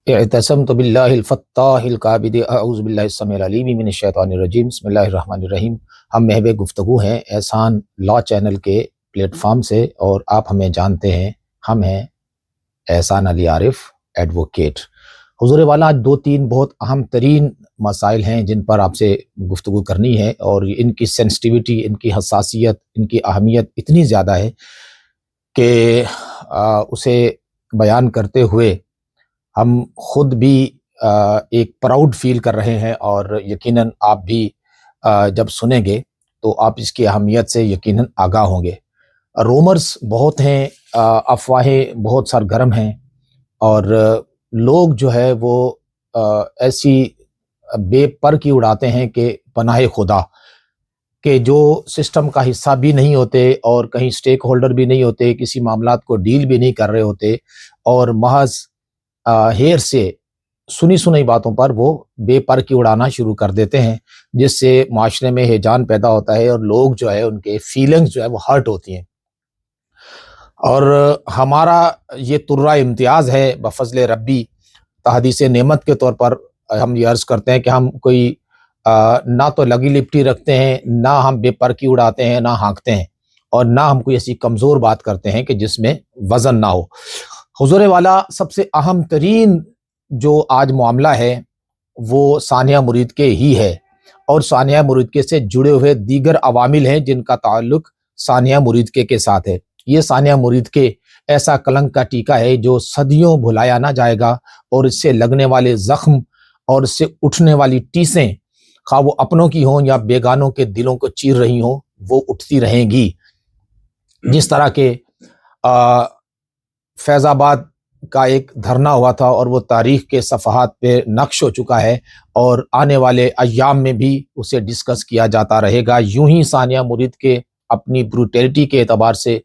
اعتصمت باللہ الفتاح القابض اعوذ باللہ السمیع العلیم من الشیطان الرجیم بسم اللہ الرحمن الرحیم۔ ہم محو گفتگو ہیں احسان لا چینل کے پلیٹ فارم سے، اور آپ ہمیں جانتے ہیں، ہم ہیں احسان علی عارف ایڈووکیٹ۔ حضور والا آج دو تین بہت اہم ترین مسائل ہیں جن پر آپ سے گفتگو کرنی ہے، اور ان کی سینسٹیوٹی، ان کی حساسیت، ان کی اہمیت اتنی زیادہ ہے کہ اسے بیان کرتے ہوئے ہم خود بھی ایک پراؤڈ فیل کر رہے ہیں، اور یقیناً آپ بھی جب سنیں گے تو آپ اس کی اہمیت سے یقیناً آگاہ ہوں گے۔ رومرز بہت ہیں، افواہیں بہت سرگرم ہیں، اور لوگ جو ہے وہ ایسی بے پر کی اڑاتے ہیں کہ پناہ خدا، کہ جو سسٹم کا حصہ بھی نہیں ہوتے اور کہیں سٹیک ہولڈر بھی نہیں ہوتے، کسی معاملات کو ڈیل بھی نہیں کر رہے ہوتے، اور محض ہیر سے سنی سنی باتوں پر وہ بے پر کی اڑانا شروع کر دیتے ہیں، جس سے معاشرے میں ہیجان پیدا ہوتا ہے، اور لوگ جو ہے ان کے فیلنگز جو ہے وہ ہرٹ ہوتی ہیں۔ اور ہمارا یہ طرہ امتیاز ہے بفضل ربی، تحدیث نعمت کے طور پر ہم یہ عرض کرتے ہیں کہ ہم کوئی نہ تو لگی لپٹی رکھتے ہیں، نہ ہم بے پر کی اڑاتے ہیں، نہ ہانکتے ہیں، اور نہ ہم کوئی ایسی کمزور بات کرتے ہیں کہ جس میں وزن نہ ہو۔ حضور والا سب سے اہم ترین جو آج معاملہ ہے وہ ثانیہ مرید ہی ہے، اور ثانیہ مرید سے جڑے ہوئے دیگر عوامل ہیں جن کا تعلق ثانیہ مرید کے ساتھ ہے۔ یہ ثانیہ مرید ایسا کلنک کا ٹیکہ ہے جو صدیوں بھلایا نہ جائے گا، اور اس سے لگنے والے زخم اور اس سے اٹھنے والی ٹیسیں، خواہ وہ اپنوں کی ہوں یا بیگانوں کے دلوں کو چیر رہی ہوں، وہ اٹھتی رہیں گی۔ جس طرح کے فیض آباد کا ایک دھرنا ہوا تھا، اور وہ تاریخ کے صفحات پہ نقش ہو چکا ہے، اور آنے والے ایام میں بھی اسے ڈسکس کیا جاتا رہے گا۔ یوں ہی ثانیہ مرید کے اپنی بروٹیلٹی کے اعتبار سے،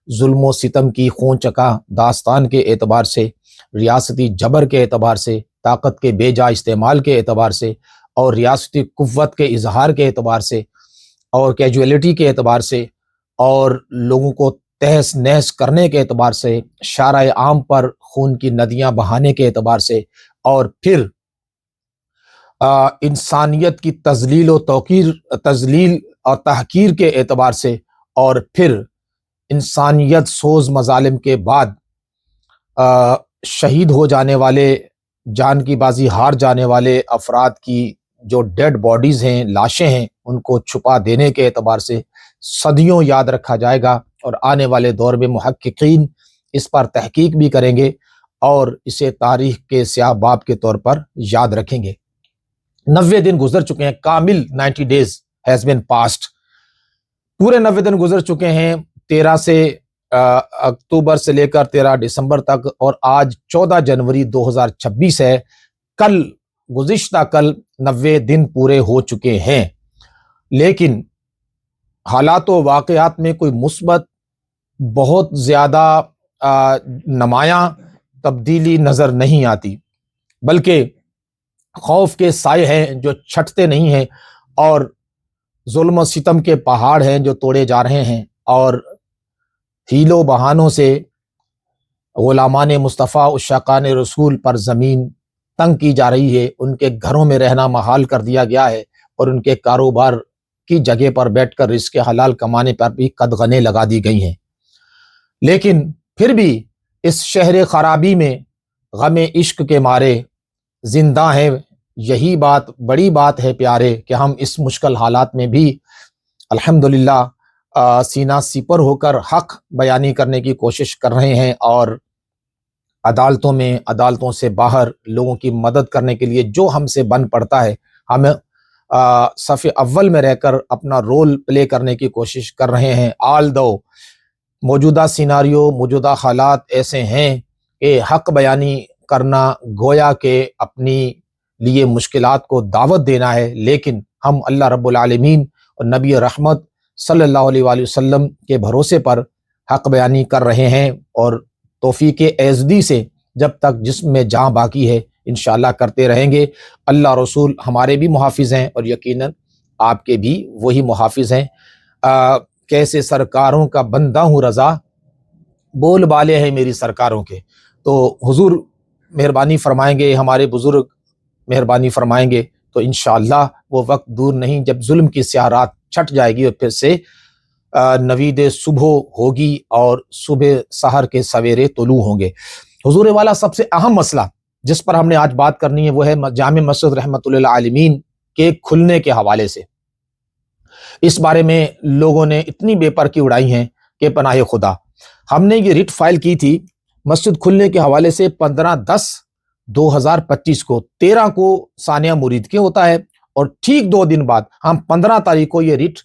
ظلم و ستم کی خون چکا داستان کے اعتبار سے، ریاستی جبر کے اعتبار سے، طاقت کے بے جا استعمال کے اعتبار سے، اور ریاستی قوت کے اظہار کے اعتبار سے، اور کیجویلٹی کے اعتبار سے، اور لوگوں کو تہس نہس کرنے کے اعتبار سے، شارع عام پر خون کی ندیاں بہانے کے اعتبار سے، اور پھر انسانیت کی تذلیل اور تحقیر کے اعتبار سے، اور پھر انسانیت سوز مظالم کے بعد شہید ہو جانے والے، جان کی بازی ہار جانے والے افراد کی جو ڈیڈ باڈیز ہیں، لاشیں ہیں، ان کو چھپا دینے کے اعتبار سے صدیوں یاد رکھا جائے گا، اور آنے والے دور میں محققین اس پر تحقیق بھی کریں گے، اور اسے تاریخ کے سیاہ باب کے طور پر یاد رکھیں گے۔ 90 دن گزر چکے ہیں، کامل 90 days has been passed، پورے 90 دن گزر چکے ہیں، 13 سے اکتوبر سے لے کر 13 دسمبر تک، اور آج 14 جنوری 2026 ہے۔ گزشتہ کل 90 دن پورے ہو چکے ہیں، لیکن حالات و واقعات میں کوئی مثبت بہت زیادہ نمایاں تبدیلی نظر نہیں آتی، بلکہ خوف کے سائے ہیں جو چھٹتے نہیں ہیں، اور ظلم و ستم کے پہاڑ ہیں جو توڑے جا رہے ہیں، اور ہیل و بہانوں سے غلامان مصطفیٰ عشاقان رسول پر زمین تنگ کی جا رہی ہے، ان کے گھروں میں رہنا محال کر دیا گیا ہے، اور ان کے کاروبار کی جگہ پر بیٹھ کر رزق حلال کمانے پر بھی قدغنیں لگا دی گئی ہیں۔ لیکن پھر بھی اس شہر خرابی میں غم عشق کے مارے زندہ ہیں۔ یہی بات بڑی بات ہے پیارے، کہ ہم اس مشکل حالات میں بھی الحمدللہ سینہ سپر ہو کر حق بیانی کرنے کی کوشش کر رہے ہیں، اور عدالتوں سے باہر لوگوں کی مدد کرنے کے لیے جو ہم سے بن پڑتا ہے، ہم صف اول میں رہ کر اپنا رول پلے کرنے کی کوشش کر رہے ہیں۔ آل دو موجودہ سیناریو، موجودہ حالات ایسے ہیں کہ حق بیانی کرنا گویا کہ اپنی لیے مشکلات کو دعوت دینا ہے، لیکن ہم اللہ رب العالمین اور نبی رحمت صلی اللہ علیہ وآلہ وسلم کے بھروسے پر حق بیانی کر رہے ہیں، اور توفیق ایزدی سے جب تک جسم میں جان باقی ہے انشاءاللہ کرتے رہیں گے۔ اللہ رسول ہمارے بھی محافظ ہیں، اور یقیناً آپ کے بھی وہی محافظ ہیں۔ کیسے سرکاروں کا بندہ ہوں رضا، بول بالے ہیں میری سرکاروں کے۔ تو حضور مہربانی فرمائیں گے, ہمارے بزرگ مہربانی فرمائیں گے, تو انشاءاللہ وہ وقت دور نہیں جب ظلم کی سیاہ رات چھٹ جائے گی اور پھر سے نوید صبح ہوگی اور صبح سحر کے سویرے طلوع ہوں گے. حضور والا سب سے اہم مسئلہ جس پر ہم نے آج بات کرنی ہے وہ ہے جامع مسجد رحمت للعالمین کے کھلنے کے حوالے سے. اس بارے میں لوگوں نے اتنی بے پرکی اڑائی ہیں کہ پناہ خدا. ہم نے یہ ریٹ فائل کی تھی مسجد کھلنے کے حوالے سے 15/10/2025 کو. 13 کو ثانیہ مرید کے ہوتا ہے اور ٹھیک 2 دن بعد ہم 15 تاریخ کو یہ rate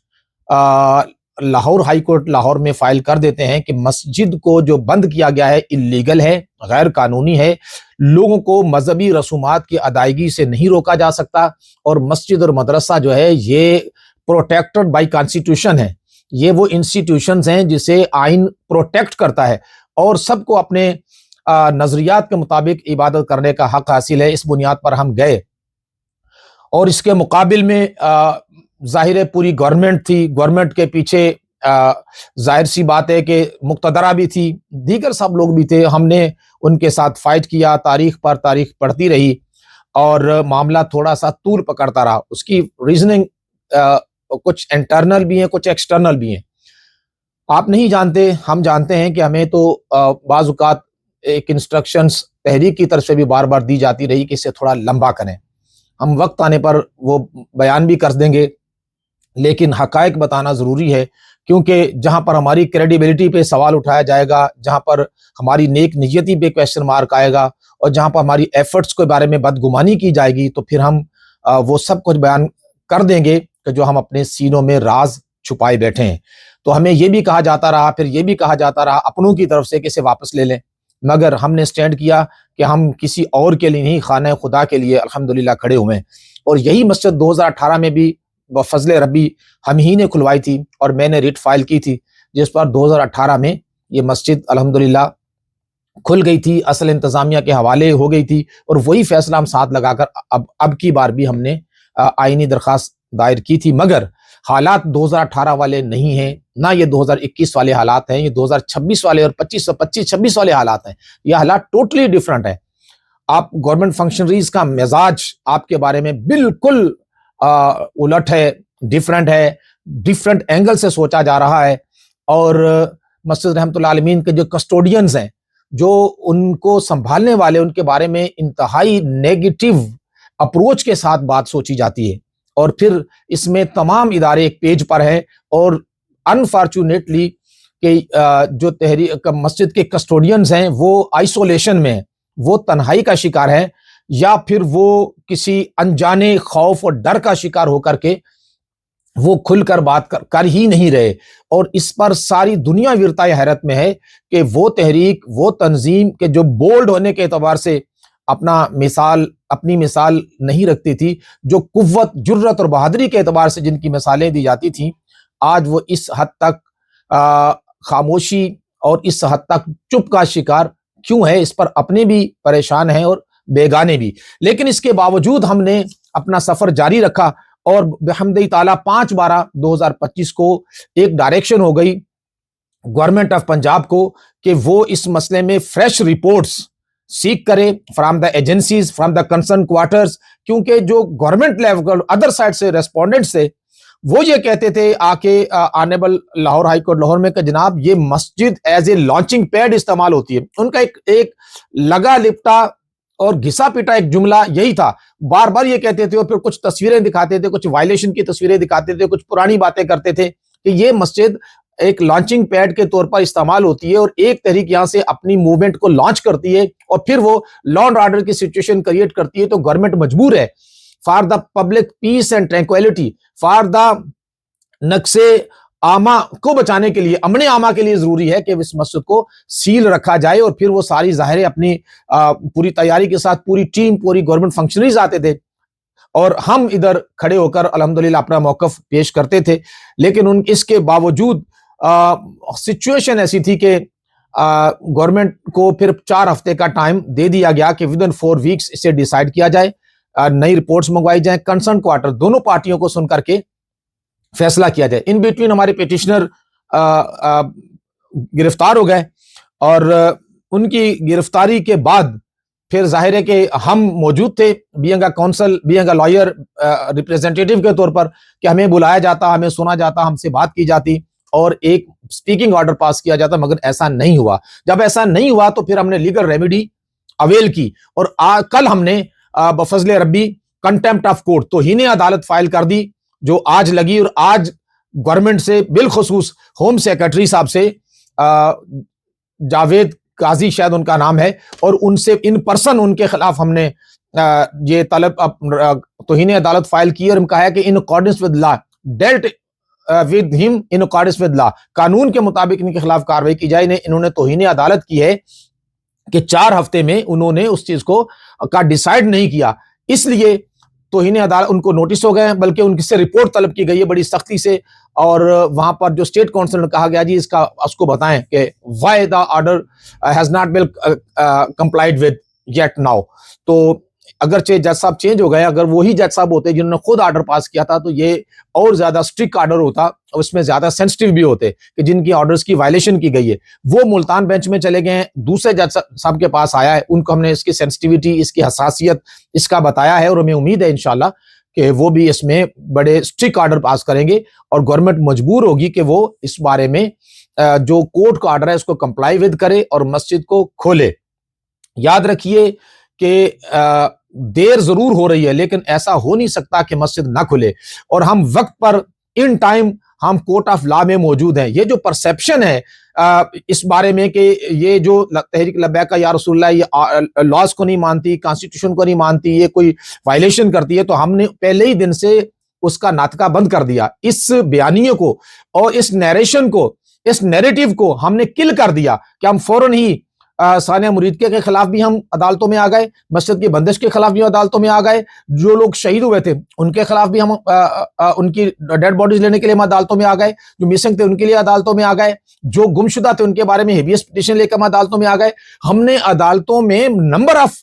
Lahore high court Lahore میں فائل کر دیتے ہیں کہ مسجد کو جو بند کیا گیا ہے اللیگل ہے, غیر قانونی ہے, لوگوں کو مذہبی رسومات کی ادائیگی سے نہیں روکا جا سکتا, اور مسجد اور مدرسہ جو ہے یہ پروٹیکٹڈ بائی کانسٹیٹیوشن ہے. یہ وہ انسٹیٹیوشنز ہیں جسے آئین پروٹیکٹ کرتا ہے اور سب کو اپنے نظریات کے مطابق عبادت کرنے کا حق حاصل ہے. اس بنیاد پر ہم گئے اور اس کے مقابل میں ظاہر ہے پوری گورنمنٹ تھی, گورنمنٹ کے پیچھے ظاہر سی بات ہے کہ مقتدرہ بھی تھی, دیگر سب لوگ بھی تھے. ہم نے ان کے ساتھ فائٹ کیا, تاریخ پر تاریخ پڑھتی رہی اور معاملہ تھوڑا سا طول پکڑتا رہا. اس کی ریزننگ کچھ انٹرنل بھی ہیں, کچھ ایکسٹرنل بھی ہیں. آپ نہیں جانتے, ہم جانتے ہیں کہ ہمیں تو بعض اوقات ایک انسٹرکشنز تحریک کی طرف سے بھی بار بار دی جاتی رہی کہ اسے تھوڑا لمبا کریں. ہم وقت آنے پر وہ بیان بھی کر دیں گے, لیکن حقائق بتانا ضروری ہے کیونکہ جہاں پر ہماری کریڈیبلٹی پہ سوال اٹھایا جائے گا, جہاں پر ہماری نیک نیتی پہ کویسچن مارک آئے گا اور جہاں پر ہماری ایفرٹس کے بارے میں بدگمانی کی جائے گی, تو پھر ہم وہ سب کچھ بیان کر دیں گے کہ جو ہم اپنے سینوں میں راز چھپائے بیٹھے ہیں. تو ہمیں یہ بھی کہا جاتا رہا, پھر یہ بھی کہا جاتا رہا اپنوں کی طرف سے کہ اسے واپس لے لیں, مگر ہم نے سٹینڈ کیا کہ ہم کسی اور کے لیے نہیں, خانہ خدا کے لیے الحمدللہ کھڑے ہوئے ہیں. اور یہی مسجد 2018 میں بھی بفضل ربی ہم ہی نے کھلوائی تھی اور میں نے ریٹ فائل کی تھی, جس پر 2018 میں یہ مسجد الحمدللہ کھل گئی تھی, اصل انتظامیہ کے حوالے ہو گئی تھی, اور وہی فیصلہ ہم ساتھ لگا کر اب کی بار بھی ہم نے آئینی درخواست دائر کی تھی. مگر حالات 2018 والے نہیں ہیں, نہ یہ 2021 والے حالات ہیں, یہ 2026 والے اور 25-26 والے حالات ہیں. یہ حالات ٹوٹلی ڈیفرنٹ ہے. آپ گورنمنٹ فنکشنریز کا مزاج آپ کے بارے میں بالکل الٹ ہے, ڈیفرنٹ ہے, ڈیفرنٹ اینگل سے سوچا جا رہا ہے. اور مسجد رحمت اللہ عالمین کے جو کسٹوڈینز ہیں, جو ان کو سنبھالنے والے, ان کے بارے میں انتہائی نیگیٹو اپروچ کے ساتھ بات سوچی جاتی ہے, اور پھر اس میں تمام ادارے ایک پیج پر ہیں. اور انفارچونیٹلی کہ جو تحریک مسجد کے کسٹوڈینز ہیں وہ آئسولیشن میں ہیں, وہ تنہائی کا شکار ہے, یا پھر وہ کسی انجانے خوف اور ڈر کا شکار ہو کر کے وہ کھل کر بات کر ہی نہیں رہے. اور اس پر ساری دنیا ورتائے حیرت میں ہے کہ وہ تحریک, وہ تنظیم کہ جو بولڈ ہونے کے اعتبار سے اپنی مثال نہیں رکھتی تھی, جو قوت, جرت اور بہادری کے اعتبار سے جن کی مثالیں دی جاتی تھیں, آج وہ اس حد تک خاموشی اور اس حد تک چپ کا شکار کیوں ہے؟ اس پر اپنے بھی پریشان ہیں اور بیگانے بھی. لیکن اس کے باوجود ہم نے اپنا سفر جاری رکھا اور بحمد تعالیٰ 5/12/2025 کو ایک ڈائریکشن ہو گئی گورنمنٹ آف پنجاب کو کہ وہ اس مسئلے میں فریش رپورٹس سیک کرے from the agencies, from the concern quarters. کیونکہ جو گورنمنٹ لیول ادر سائڈ سے ریسپونڈنٹس تھے وہ یہ کہتے تھے آ کے آنیبل لاہور ہائی کورٹ لاہور میں کہ جناب یہ مسجد ایز اے لانچنگ پیڈ استعمال ہوتی ہے. ان کا ایک لگا لپٹا اور گھسا پیٹا ایک جملہ یہی تھا, بار بار یہ کہتے تھے اور پھر کچھ تصویریں دکھاتے تھے, کچھ وائلیشن کی تصویریں دکھاتے تھے, کچھ پرانی باتیں کرتے تھے کہ یہ مسجد ایک لانچنگ پیڈ کے طور پر استعمال ہوتی ہے اور ایک تحریک یہاں سے اپنی موومنٹ کو لانچ کرتی ہے اور پھر وہ لا اینڈ آرڈر کی سچویشن کریٹ کرتی ہے. تو گورنمنٹ مجبور ہے for the public peace and tranquillity, for the نقصے عامہ کو بچانے کے لیے, امن عامہ کے لیے ضروری ہے کہ اس مسجد کو سیل رکھا جائے. اور پھر وہ ساری ظاہر اپنی پوری تیاری کے ساتھ پوری ٹیم, پوری گورنمنٹ فنکشنریز آتے تھے اور ہم ادھر کھڑے ہو کر الحمدللہ اپنا موقف پیش کرتے تھے. لیکن اس کے باوجود سچویشن ایسی تھی کہ گورنمنٹ کو پھر 4 ہفتے کا ٹائم دے دیا گیا کہ ود ان 4 ویکس اسے ڈیسائیڈ کیا جائے, نئی رپورٹس منگوائی جائیں, کنسرن کوارٹر دونوں پارٹیوں کو سن کر کے فیصلہ کیا جائے. ان بیٹوین ہمارے پیٹیشنر گرفتار ہو گئے اور ان کی گرفتاری کے بعد پھر ظاہر ہے کہ ہم موجود تھے being a counsel, being a lawyer, representative کے طور پر، کہ ہمیں بلایا جاتا، ہمیں سنا جاتا، ہم سے بات کی جاتی اور ایک اسپیکنگ آرڈر پاس کیا جاتا، مگر ایسا نہیں ہوا۔ جب ایسا نہیں ہوا تو پھر ہم نے لیگل ریمیڈی اویل کی، اور کل ہم نے بفضل ربی کنٹیمپٹ آف کورٹ، توہین عدالت فائل کر دی، جو آج لگی، اور آج گورنمنٹ سے، بالخصوص ہوم سیکرٹری صاحب سے، جاوید قاضی شاید ان کا نام ہے، اور ان سے ان پرسن ان کے خلاف ہم نے یہ طلب توہین عدالت فائل کی، اور ہم کہا ہے کہ in accordance with law dealt with ہم ان اکارڈنس ود لا، قانون کے مطابق ان کے خلاف کاروائی کی جائے۔ انہوں نے توہین عدالت کی ہے کہ 4 ہفتے میں انہوں نے اس چیز کو کا ڈیسائیڈ نہیں کیا، اس لیے توہین عدالت ان کو نوٹس ہو گئے ہیں، بلکہ ان سے رپورٹ طلب کی گئی ہے بڑی سختی سے، اور وہاں پر جو اسٹیٹ کونسل نے کہا گیا جی اس کو بتائیں کہ why the order has not been complied with yet now. تو اگرچہ جج صاحب چینج ہو گئے، اگر وہی جج صاحب ہوتے جنہوں نے خود آرڈر پاس کیا تھا تو یہ اور زیادہ اسٹرکٹ آرڈر ہوتا، اور اس میں زیادہ سینسٹیو بھی ہوتے کہ جن کی آرڈرز کی وائلیشن کی گئی ہے۔ وہ ملتان بینچ میں چلے گئے ہیں، دوسرے جج صاحب کے پاس آیا ہے، ان کو ہم نے اس کی سینسٹیوٹی، اس کی حساسیت، اس کا بتایا ہے، اور ہمیں امید ہے انشاءاللہ کہ وہ بھی اس میں بڑے اسٹرکٹ آرڈر پاس کریں گے، اور گورنمنٹ مجبور ہوگی کہ وہ اس بارے میں جو کورٹ کا آرڈر ہے اس کو کمپلائی ود کرے اور مسجد کو کھولے۔ یاد رکھیے کہ دیر ضرور ہو رہی ہے، لیکن ایسا ہو نہیں سکتا کہ مسجد نہ کھلے، اور ہم وقت پر ان ٹائم ہم کورٹ آف لا میں موجود ہیں۔ یہ جو پرسیپشن ہے اس بارے میں کہ یہ جو تحریک لبیک یا رسول اللہ یہ لاز کو نہیں مانتی، کانسٹیٹیوشن کو نہیں مانتی، یہ کوئی وائلیشن کرتی ہے، تو ہم نے پہلے ہی دن سے اس کا ناطقہ بند کر دیا، اس بیانیے کو اور اس نیریشن کو، اس نیریٹو کو ہم نے کل کر دیا، کہ ہم فوراً ہی ثانیہ مریدکے کے خلاف بھی ہم عدالتوں میں آ گئے، مسجد کی بندش کے خلاف بھی عدالتوں میں آ گئے، جو لوگ شہید ہوئے تھے ان کے خلاف بھی ہم ان کی ڈیڈ باڈیز لینے کے لیے ہم عدالتوں میں آ گئے، جو مسنگ تھے ان کے لیے عدالتوں میں آ گئے، جو گمشدہ تھے ان کے بارے میں ہیبیس پٹیشن لے کر ہم عدالتوں میں آ گئے۔ ہم نے عدالتوں میں نمبر آف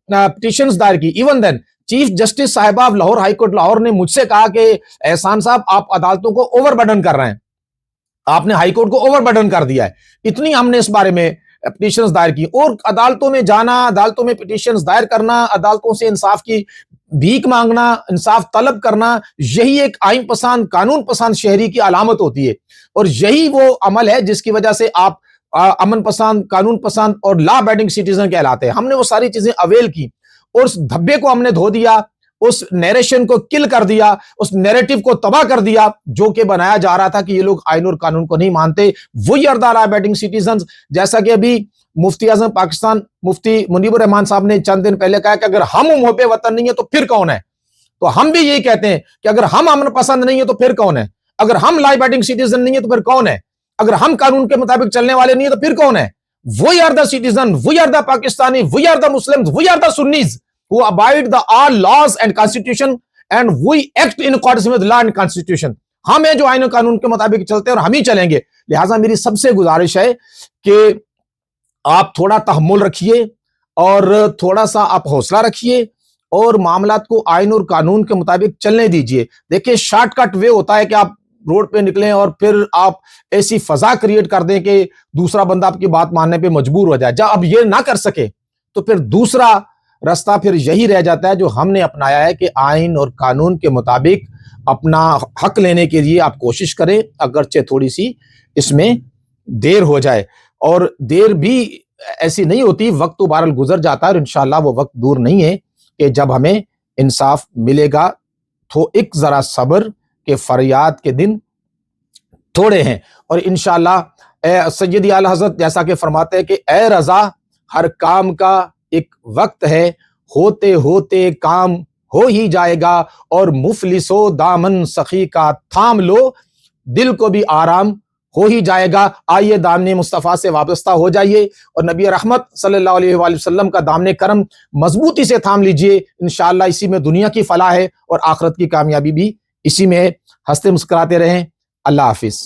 پٹیشنز دائر کی۔ ایون دین چیف جسٹس صاحبہ of Lahore, high court Lahore نے مجھ سے کہا کہ احسان صاحب آپ عدالتوں کو اوور برڈن کر رہے ہیں، آپ نے ہائی کورٹ کو اوور برڈن کر دیا ہے۔ اتنی ہم نے اس بارے میں پٹیشنز دائر کی، اور عدالتوں میں جانا، عدالتوں میں پٹیشنز دائر کرنا، عدالتوں سے انصاف کی بھیک مانگنا، انصاف طلب کرنا، یہی ایک آئین پسند، قانون پسند شہری کی علامت ہوتی ہے، اور یہی وہ عمل ہے جس کی وجہ سے آپ امن پسند، قانون پسند اور لا بیڈنگ سٹیزن کہلاتے ہیں۔ ہم نے وہ ساری چیزیں اویل کی، اور اس دھبے کو ہم نے دھو دیا، اس نیریشن کو کل کر دیا، اس نیریٹو کو تباہ کر دیا جو کہ بنایا جا رہا تھا کہ یہ لوگ آئین اور قانون کو نہیں مانتے، we are the law abiding citizens. جیسا کہ ابھی مفتی اعظم پاکستان مفتی منیب الرحمان صاحب نے چند دن پہلے کہا کہ اگر ہم محب وطن نہیں ہیں تو پھر کون ہے؟ تو ہم بھی یہی کہتے ہیں کہ اگر ہم امن پسند نہیں ہیں تو پھر کون ہے؟ اگر ہم لا بیڈنگ سٹیزن نہیں ہیں تو پھر کون ہے؟ اگر ہم قانون کے مطابق چلنے والے نہیں ہیں تو پھر کون ہے؟ We are the citizen, we are the Pakistani, we are the Muslims, we are the Sunnis who abide the all laws and constitution and we act in accordance with law and constitution۔ ہم ہیں جو آئین و قانون کے مطابق چلتے ہیں اور ہم ہی چلیں گے۔ لہٰذا میری سب سے گزارش ہے کہ آپ تھوڑا تحمل رکھیے، اور تھوڑا سا آپ حوصلہ رکھیے، اور معاملات کو آئین اور قانون کے مطابق چلنے دیجئے۔ دیکھیں شارٹ کٹ وے ہوتا ہے کہ آپ روڈ پہ نکلیں اور پھر آپ ایسی فضا کریٹ کر دیں کہ دوسرا بندہ آپ کی بات ماننے پہ مجبور ہو جائے۔ جب اب یہ نہ کر سکے تو پھر دوسرا راستہ پھر یہی رہ جاتا ہے جو ہم نے اپنایا ہے کہ آئین اور قانون کے مطابق اپنا حق لینے کے لیے آپ کوشش کریں، اگرچہ تھوڑی سی اس میں دیر ہو جائے، اور دیر بھی ایسی نہیں ہوتی، وقت تو بہرحال گزر جاتا ہے، اور انشاءاللہ وہ وقت دور نہیں ہے کہ جب ہمیں انصاف ملے گا۔ تو ایک ذرا صبر کے فریاد کے دن تھوڑے ہیں، اور انشاءاللہ سیدی اعلی حضرت جیسا کہ فرماتے ہیں کہ اے رضا ہر کام کا ایک وقت ہے، ہوتے ہوتے کام ہو ہی جائے گا، اور مفلسو دامن سخی کا تھام لو، دل کو بھی آرام ہو ہی جائے گا۔ آئیے دامن مصطفیٰ سے وابستہ ہو جائیے، اور نبی رحمت صلی اللہ علیہ وآلہ وسلم کا دامن کرم مضبوطی سے تھام لیجئے۔ انشاءاللہ اسی میں دنیا کی فلاح ہے اور آخرت کی کامیابی بھی اسی میں ہے۔ ہنستے مسکراتے رہیں۔ اللہ حافظ۔